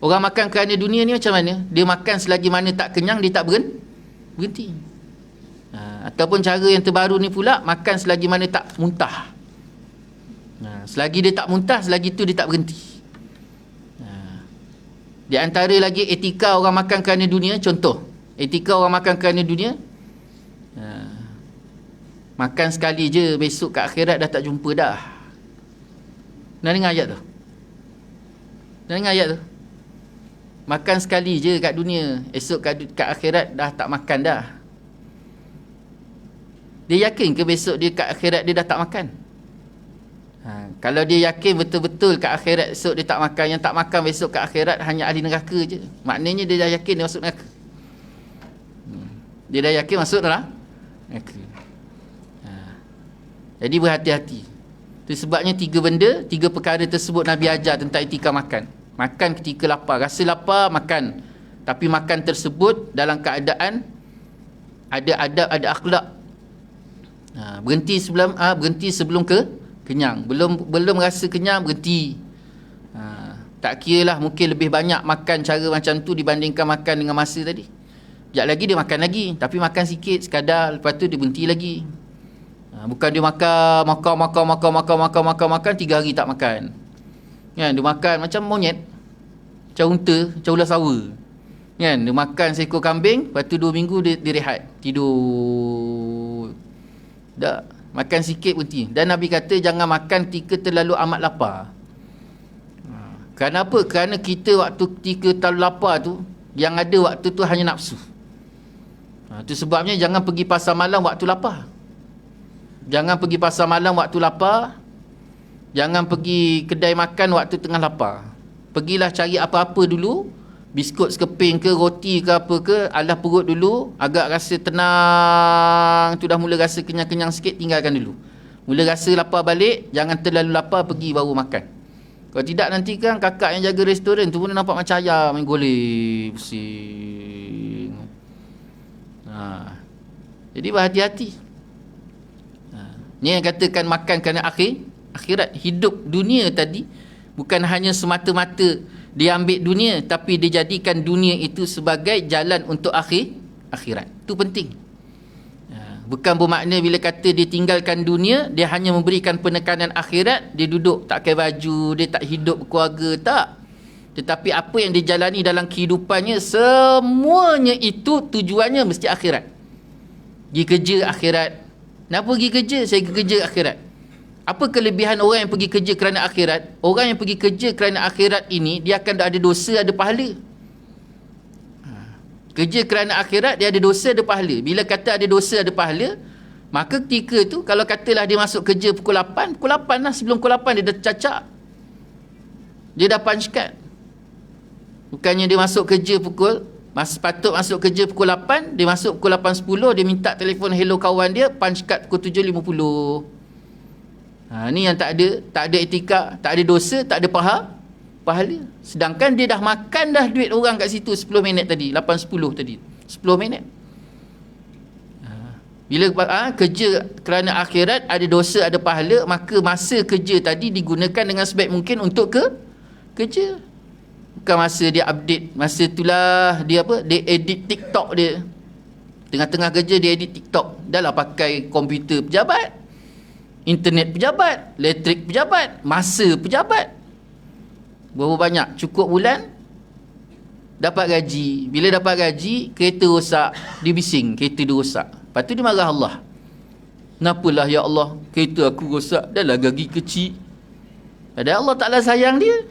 Orang makan kerana dunia ni macam mana? Dia makan selagi mana tak kenyang, dia tak berhenti. Ataupun cara yang terbaru ni pula, makan selagi mana tak muntah. Selagi dia tak muntah, selagi tu dia tak berhenti. Di antara lagi etika orang makan kerana dunia, contoh etika orang makan kerana dunia, makan sekali je, besok kat akhirat dah tak jumpa dah. Nak dengar ayat tu? Nak dengar ayat tu? Makan sekali je kat dunia, esok kat akhirat dah tak makan dah. Dia yakin ke besok dia kat akhirat dia dah tak makan? Kalau dia yakin betul-betul kat akhirat esok dia tak makan, yang tak makan besok kat akhirat hanya ahli neraka je. Maknanya dia dah yakin dia masuk neraka. Dia dah yakin masuk neraka. Jadi berhati-hati. Itu sebabnya 3 perkara tersebut Nabi ajar tentang etika makan. Makan ketika lapar, rasa lapar makan. Tapi makan tersebut dalam keadaan ada adab, ada akhlak. Berhenti sebelum kenyang. Belum rasa kenyang, berhenti. Tak kira lah, mungkin lebih banyak makan cara macam tu dibandingkan makan dengan masa tadi. Sekejap lagi dia makan lagi, tapi makan sikit sekadar, lepas tu dia berhenti lagi. Bukan dia makan 3 hari tak makan. Kan, dia makan macam monyet, macam unta, macam ular sawa. Kan, dia makan seekor kambing, lepas tu 2 minggu dia rehat, tidur. Tak, makan sikit berhenti. Dan Nabi kata jangan makan ketika terlalu amat lapar. Kenapa? Kerana kita waktu ketika terlalu lapar tu, yang ada waktu tu hanya nafsu. Itu sebabnya jangan pergi pasar malam waktu lapar. Jangan pergi pasar malam waktu lapar. Jangan pergi kedai makan waktu tengah lapar. Pergilah cari apa-apa dulu, biskut sekeping ke, roti ke apa ke, alah perut dulu, agak rasa tenang tu, dah mula rasa kenyang-kenyang sikit, tinggalkan dulu. Mula rasa lapar balik, jangan terlalu lapar, pergi baru makan. Kalau tidak nanti kan kakak yang jaga restoran tu pun nampak macam ayam main golek, pusing. Jadi berhati-hati. Ni yang katakan makan kerana akhirat. Hidup dunia tadi bukan hanya semata-mata dia ambil dunia, tapi dia jadikan dunia itu sebagai jalan untuk akhirat. Itu penting. Bukan bermakna bila kata dia tinggalkan dunia, dia hanya memberikan penekanan akhirat, dia duduk tak pakai baju, dia tak hidup berkeluarga, tak. Tetapi apa yang dia jalani dalam kehidupannya, semuanya itu tujuannya mesti akhirat. Pergi kerja akhirat. Kenapa pergi kerja? Saya pergi kerja akhirat. Apa kelebihan orang yang pergi kerja kerana akhirat? Orang yang pergi kerja kerana akhirat ini, dia akan ada dosa, ada pahala. Kerja kerana akhirat, dia ada dosa, ada pahala. Bila kata ada dosa, ada pahala, maka ketika tu, kalau katalah dia masuk kerja pukul 8 lah, sebelum pukul 8 dia dah cacak. Dia dah punch card. Bukannya dia masuk kerja patut masuk kerja pukul 8, dia masuk pukul 8.10, dia minta telefon hello kawan dia, punch card pukul 7.50. Ni yang tak ada etika, tak ada dosa, tak ada pahala. Sedangkan dia dah makan dah duit orang kat situ 10 minit tadi, 8.10 tadi, 10 minit. Bila kerja kerana akhirat, ada dosa, ada pahala, maka masa kerja tadi digunakan dengan sebaik mungkin untuk kerja. Bukan masa dia update, masa itulah dia edit TikTok dia. Tengah-tengah kerja dia edit TikTok. Dah lah pakai komputer pejabat, internet pejabat, elektrik pejabat, masa pejabat. Berapa banyak? Cukup bulan dapat gaji. Bila dapat gaji, kereta rosak, dia bising kereta dia rosak. Lepas tu dia marah Allah. Kenapalah ya Allah, kereta aku rosak, dah lah gaji kecil. Padahal Allah Ta'ala sayang dia.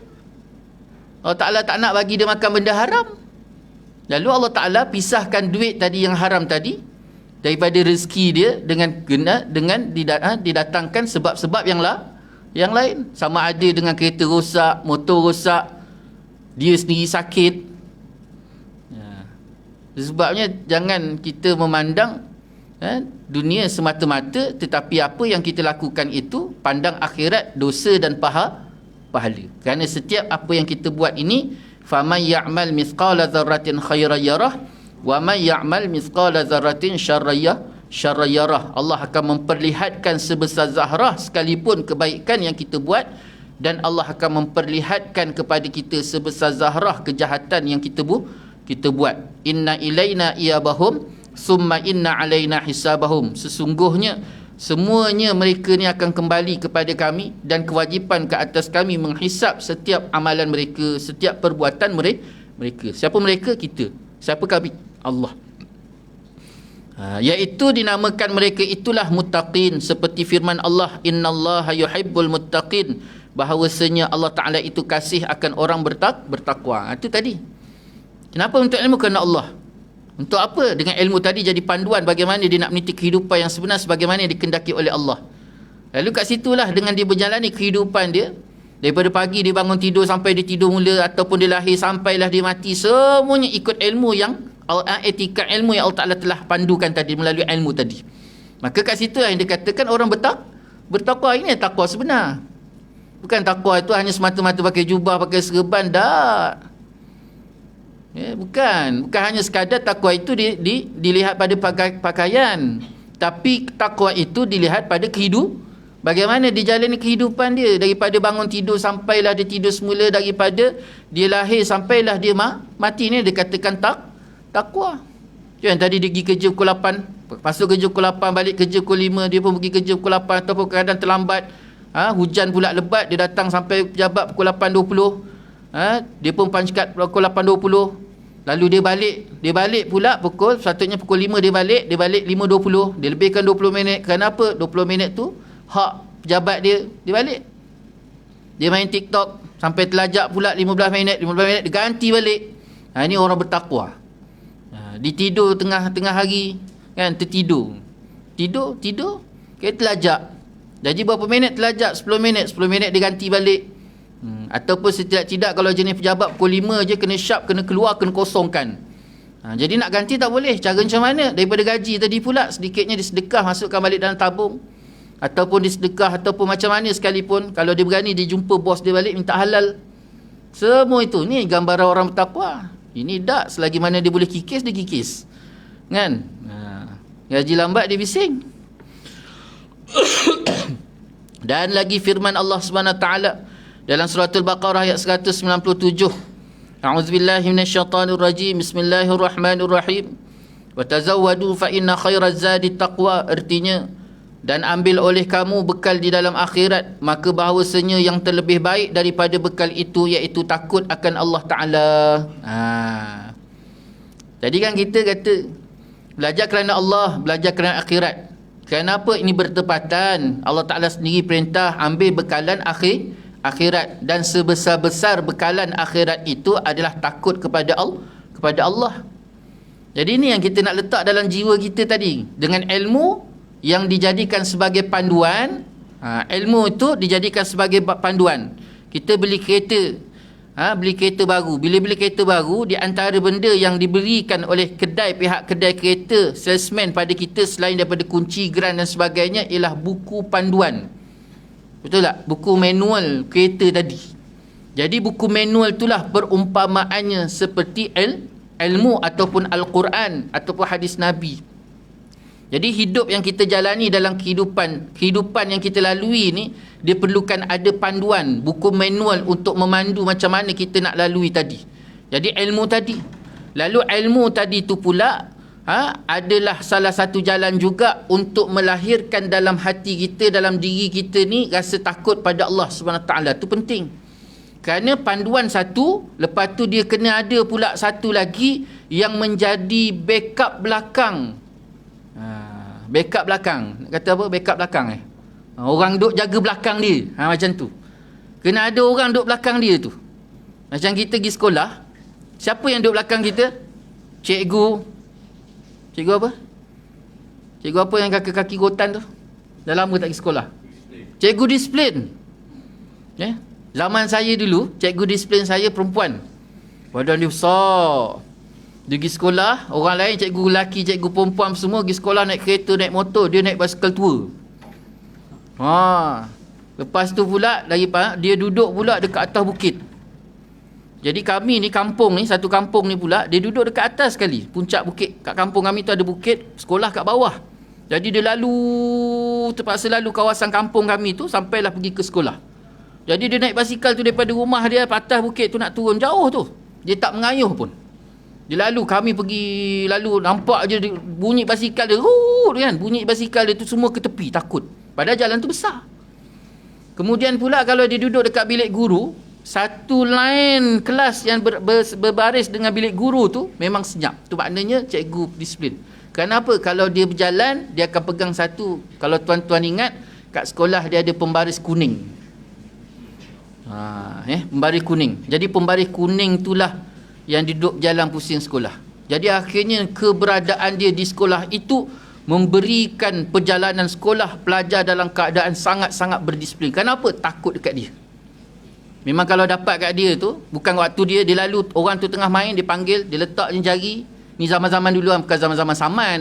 Allah Ta'ala tak nak bagi dia makan benda haram. Lalu Allah Ta'ala pisahkan duit tadi yang haram tadi daripada rezeki dia dengan didatangkan sebab-sebab yang lain. Sama ada dengan kereta rosak, motor rosak, dia sendiri sakit. Sebabnya jangan kita memandang dunia semata-mata, tetapi apa yang kita lakukan itu pandang akhirat, dosa dan pahala. Kerana setiap apa yang kita buat ini, faman ya'mal mithqala dzarratin khairan yarah wa man ya'mal mithqala dzarratin syarran syarayarah. Allah akan memperlihatkan sebesar zarah sekalipun kebaikan yang kita buat, dan Allah akan memperlihatkan kepada kita sebesar zarah kejahatan yang kita buat. Inna ilaina iyabahum summa inna alaina hisabahum. Sesungguhnya semuanya mereka ni akan kembali kepada kami, dan kewajipan ke atas kami menghisap setiap amalan mereka, setiap perbuatan mereka. Siapa mereka? Kita. Siapa kami? Allah. Iaitu dinamakan mereka itulah muttaqin, seperti firman Allah, innallaha yuhibbul muttaqin, bahawasanya Allah Ta'ala itu kasih akan orang bertakwa. Itu tadi. Kenapa untuk ilmu? Kerana Allah. Untuk apa? Dengan ilmu tadi jadi panduan bagaimana dia nak meniti kehidupan yang sebenar sebagaimana yang dikendaki oleh Allah. Lalu kat situlah dengan dia berjalani kehidupan dia, daripada pagi dia bangun tidur sampai dia tidur mula, ataupun dia lahir sampailah dia mati, semuanya ikut ilmu yang etika ilmu yang Allah Ta'ala telah pandukan tadi melalui ilmu tadi. Maka kat situ yang dikatakan orang bertakwa. Ini takwa sebenar. Bukan takwa itu hanya semata-mata pakai jubah, pakai serban, tak. Bukan hanya sekadar takwa itu dilihat pada pakaian, tapi takwa itu dilihat pada bagaimana dia jalani kehidupan dia, daripada bangun tidur sampailah dia tidur semula, daripada dia lahir sampailah dia mati. Ni dia katakan takwa. Yang tadi dia pergi kerja pukul 8, masuk kerja pukul 8, balik kerja pukul 5, dia pun pergi kerja pukul 8, ataupun kadang terlambat, hujan pula lebat, dia datang sampai pejabat pukul 8.20, dia pun punch card pukul 8.20. Lalu dia balik pula sepatutnya pukul 5 dia balik 5.20. Dia lebihkan 20 minit. Kenapa? 20 minit tu hak pejabat dia balik. Dia main TikTok sampai terlajak pula 15 minit dia ganti balik. Ini orang bertakwa. Dia tidur tengah hari kan, tertidur. Tidur kita terlajak. Jadi berapa minit terlajak? 10 minit dia ganti balik. Ataupun setidak-tidak kalau jenis pejabat pukul 5 je kena sharp, kena keluar, kena kosongkan. Jadi nak ganti tak boleh. Cara macam mana? Daripada gaji tadi pula sedikitnya disedekah, masukkan balik dalam tabung, ataupun disedekah, ataupun macam mana sekalipun, kalau dia berani dia jumpa bos dia balik minta halal. Semua itu ni gambaran orang bertakwa. Ini tak, selagi mana dia boleh kikis, dia kikis kan. Gaji lambat dia bising. Dan lagi firman Allah Subhanahu Wa Taala dalam surah Al-Baqarah ayat 197. A'udzubillahi minasyaitanir rajim. Bismillahirrahmanirrahim. Wa tazawwadu fa inna khairaz zadi taqwa. Artinya, dan ambil oleh kamu bekal di dalam akhirat, maka bahawasanya yang terlebih baik daripada bekal itu iaitu takut akan Allah Ta'ala. Jadi kan kita kata belajar kerana Allah, belajar kerana akhirat. Kenapa ini bertepatan? Allah Ta'ala sendiri perintah ambil bekalan akhirat, dan sebesar-besar bekalan akhirat itu adalah takut kepada Allah. Jadi ini yang kita nak letak dalam jiwa kita tadi, dengan ilmu yang dijadikan sebagai panduan. Ilmu itu dijadikan sebagai panduan. Kita beli kereta, beli kereta baru. Bila beli kereta baru, di antara benda yang diberikan oleh pihak kedai kereta, salesman pada kita, selain daripada kunci, geran dan sebagainya, ialah buku panduan. Betul tak? Buku manual kereta tadi. Jadi buku manual itulah perumpamaannya seperti ilmu ataupun Al-Quran ataupun hadis Nabi. Jadi hidup yang kita jalani dalam kehidupan yang kita lalui ni, dia perlukan ada panduan, buku manual untuk memandu macam mana kita nak lalui tadi. Jadi ilmu tadi. Lalu ilmu tadi tu pula adalah salah satu jalan juga untuk melahirkan dalam hati kita, dalam diri kita ni rasa takut pada Allah Subhanahu Wa Taala. Itu penting. Kerana panduan satu, lepas tu dia kena ada pula satu lagi yang menjadi backup belakang. Backup belakang. Kata apa? Backup belakang orang duk jaga belakang dia. Macam tu. Kena ada orang duk belakang dia tu. Macam kita pergi sekolah, siapa yang duk belakang kita? Cikgu apa? Cikgu apa yang kaki gotan tu? Dah lama tak pergi sekolah. Cikgu disiplin. Zaman saya dulu, cikgu disiplin saya perempuan. Badan dia besar. Dia pergi sekolah, orang lain cikgu lelaki, cikgu perempuan semua pergi sekolah naik kereta, naik motor, dia naik basikal tua. Lepas tu pula dia duduk pula dekat atas bukit. Jadi kami ni kampung ni, satu kampung ni pula, dia duduk dekat atas sekali, puncak bukit. Kat kampung kami tu ada bukit, sekolah kat bawah. Jadi dia terpaksa lalu kawasan kampung kami tu, sampailah pergi ke sekolah. Jadi dia naik basikal tu daripada rumah dia atas bukit tu nak turun jauh tu. Dia tak mengayuh pun. Dia lalu, kami pergi lalu, nampak je bunyi basikal dia, kan, bunyi basikal dia tu semua ke tepi, takut. Padahal jalan tu besar. Kemudian pula kalau dia duduk dekat bilik guru, satu line kelas yang berbaris dengan bilik guru tu memang senyap. Tu maknanya cikgu disiplin. Kenapa? Kalau dia berjalan, dia akan pegang satu. Kalau tuan-tuan ingat, kat sekolah dia ada pembaris kuning. Pembaris kuning. Jadi pembaris kuning itulah yang duduk jalan pusing sekolah. Jadi akhirnya keberadaan dia di sekolah itu memberikan perjalanan sekolah pelajar dalam keadaan sangat-sangat berdisiplin. Kenapa? Takut dekat dia. Memang kalau dapat kat dia tu, bukan waktu dia lalu, orang tu tengah main, dia panggil, dia letak je jari. Ni zaman-zaman dulu, bukan zaman-zaman saman.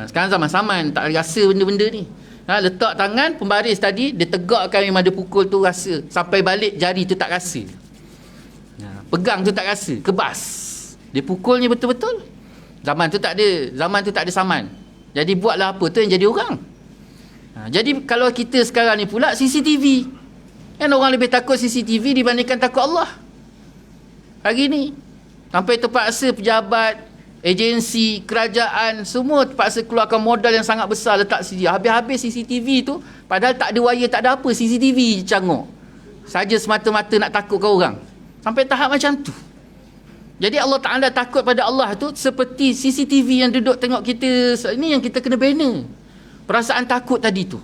Sekarang zaman saman, tak rasa benda-benda ni. Letak tangan, pembaris tadi, dia tegakkan memang dia pukul tu rasa. Sampai balik jari tu tak rasa. Pegang tu tak rasa, kebas. Dia pukulnya betul-betul. Zaman tu tak ada saman. Jadi buatlah apa tu yang jadi orang. Jadi kalau kita sekarang ni pula CCTV. Kan orang lebih takut CCTV dibandingkan takut Allah. Hari ni. Sampai terpaksa pejabat, agensi, kerajaan, semua terpaksa keluarkan modal yang sangat besar letak sedia. Habis-habis CCTV tu, padahal tak ada wire, tak ada apa, CCTV je canguk. Saja semata-mata nak takutkan orang. Sampai tahap macam tu. Jadi Allah Ta'ala takut pada Allah tu seperti CCTV yang duduk tengok kita. Ini yang kita kena bina. Perasaan takut tadi tu.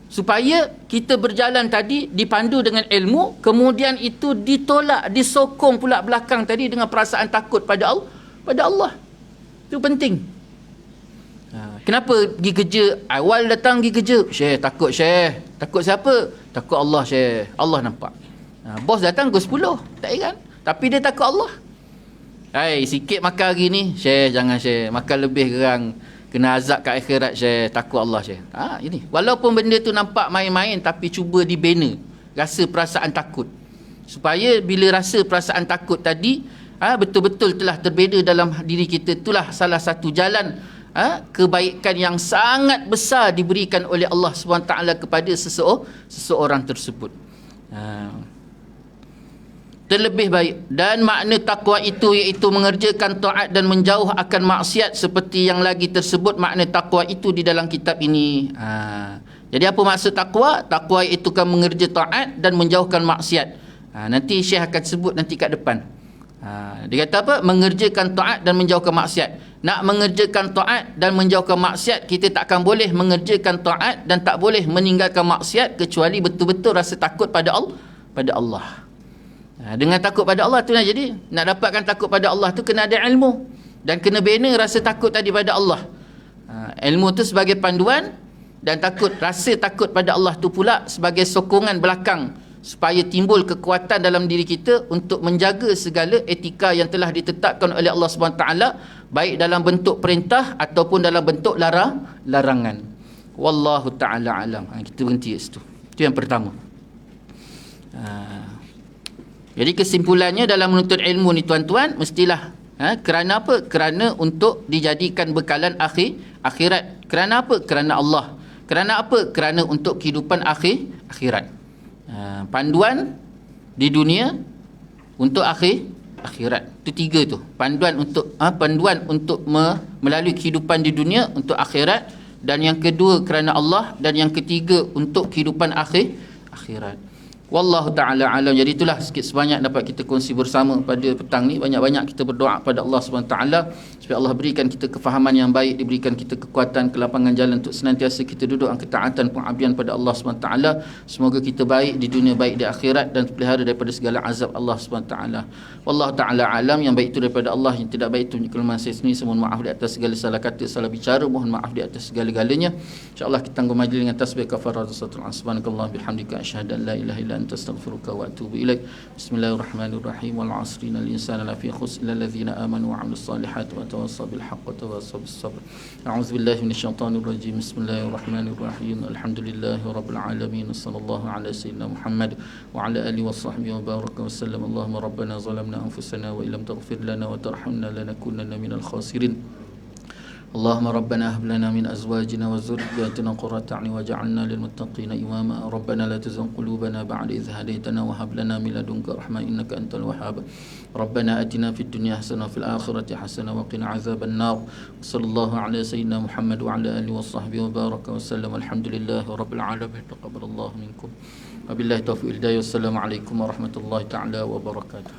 Supaya kita berjalan tadi dipandu dengan ilmu, kemudian itu ditolak, disokong pula belakang tadi dengan perasaan takut pada Allah. Itu penting. Kenapa pergi kerja, awal datang pergi kerja, Syekh takut, Syekh. Takut siapa? Takut Allah, Syekh. Allah nampak. Bos datang pukul 10, tak heran. Tapi dia takut Allah. Sikit makan hari ni, Syekh jangan, Syekh. Makan lebih gerang, kena azab kat akhirat, Syekh. Takut Allah, Syekh. Ini. Walaupun benda tu nampak main-main, tapi cuba dibina. Rasa perasaan takut. Supaya bila rasa perasaan takut tadi, betul-betul telah terbina dalam diri kita. Itulah salah satu jalan kebaikan yang sangat besar diberikan oleh Allah SWT kepada seseorang tersebut. Terlebih baik, dan makna takwa itu iaitu mengerjakan taat dan menjauh akan maksiat, seperti yang lagi tersebut makna takwa itu di dalam kitab ini. Jadi apa maksud takwa? Takwa iaitu kan mengerjakan taat dan menjauhkan maksiat. Nanti Syekh akan sebut nanti kat depan. Dia kata apa? Mengerjakan taat dan menjauhkan maksiat. Nak mengerjakan taat dan menjauhkan maksiat, kita takkan boleh mengerjakan taat dan tak boleh meninggalkan maksiat kecuali betul-betul rasa takut pada Allah. Dengan takut pada Allah tu, jadi nak dapatkan takut pada Allah tu kena ada ilmu dan kena bina rasa takut tadi pada Allah. Ilmu tu sebagai panduan, dan rasa takut pada Allah tu pula sebagai sokongan belakang supaya timbul kekuatan dalam diri kita untuk menjaga segala etika yang telah ditetapkan oleh Allah SWT, baik dalam bentuk perintah ataupun dalam bentuk larangan. Wallahu ta'ala alam. Kita berhenti kat situ. Itu yang pertama. Jadi kesimpulannya dalam menuntut ilmu ni tuan-tuan, mestilah kerana apa? Kerana untuk dijadikan bekalan akhirat. Kerana apa? Kerana Allah. Kerana apa? Kerana untuk kehidupan akhirat. Panduan di dunia untuk akhirat. Itu tiga tu. Panduan untuk melalui kehidupan di dunia untuk akhirat, dan yang kedua kerana Allah, dan yang ketiga untuk kehidupan akhirat. Wallahu ta'ala alam. Jadi itulah sikit sebanyak dapat kita kongsi bersama pada petang ni. Banyak-banyak kita berdoa pada Allah SWT supaya Allah berikan kita kefahaman yang baik, diberikan kita kekuatan, kelapangan jalan untuk senantiasa kita duduk dalam ketaatan pengabdian pada Allah SWT. Semoga kita baik di dunia, baik di akhirat, dan terpelihara daripada segala azab Allah SWT. Wallahu ta'ala alam. Yang baik itu daripada Allah, yang tidak baik itu kelemahan saya sendiri. Mohon maaf di atas segala salah kata, salah bicara. Mohon maaf di atas segala-galanya. InsyaAllah kita tangguh majlis dengan tasbih kafaratul subhanakallah bihamdika asyhadu an la ilaha illa anta astaghfiruka wa atubu ilaik. Bismillahirrahmanirrahim. Wal 'asri innal insana lafi khusr illa alladhina amanu wa 'amilus salihati wa tawassaw bil haqqi wa tawassaw bis sabr. A'udzu billahi minasyaitonir rajim. Bismillahirrahmanirrahim. Alhamdulillahirabbil alamin. Wassallallahu ala sayyidina Muhammad wa ala alihi washabbihi wa baraka wa sallam. Allahumma rabbana zalamna anfusana wa illam taghfir lana wa tarhamna lanakunanna minal khasirin. اللهم ربنا هب لنا من أزواجنا وذرياتنا قرة أعين واجعلنا للمتقين إماما ربنا لا تزغ قلوبنا بعد إذ هديتنا وهب لنا من لدنك رحمة إنك أنت الوهاب ربنا آتنا في الدنيا حسنة وفي الآخرة حسنة وقنا عذاب النار صلى الله على سيدنا محمد وعلى آله وصحبه وبارك وسلم الحمد لله رب العالمين تقبل الله منكم وبالله التوفيق والهداية والسلام عليكم ورحمة الله تعالى وبركاته.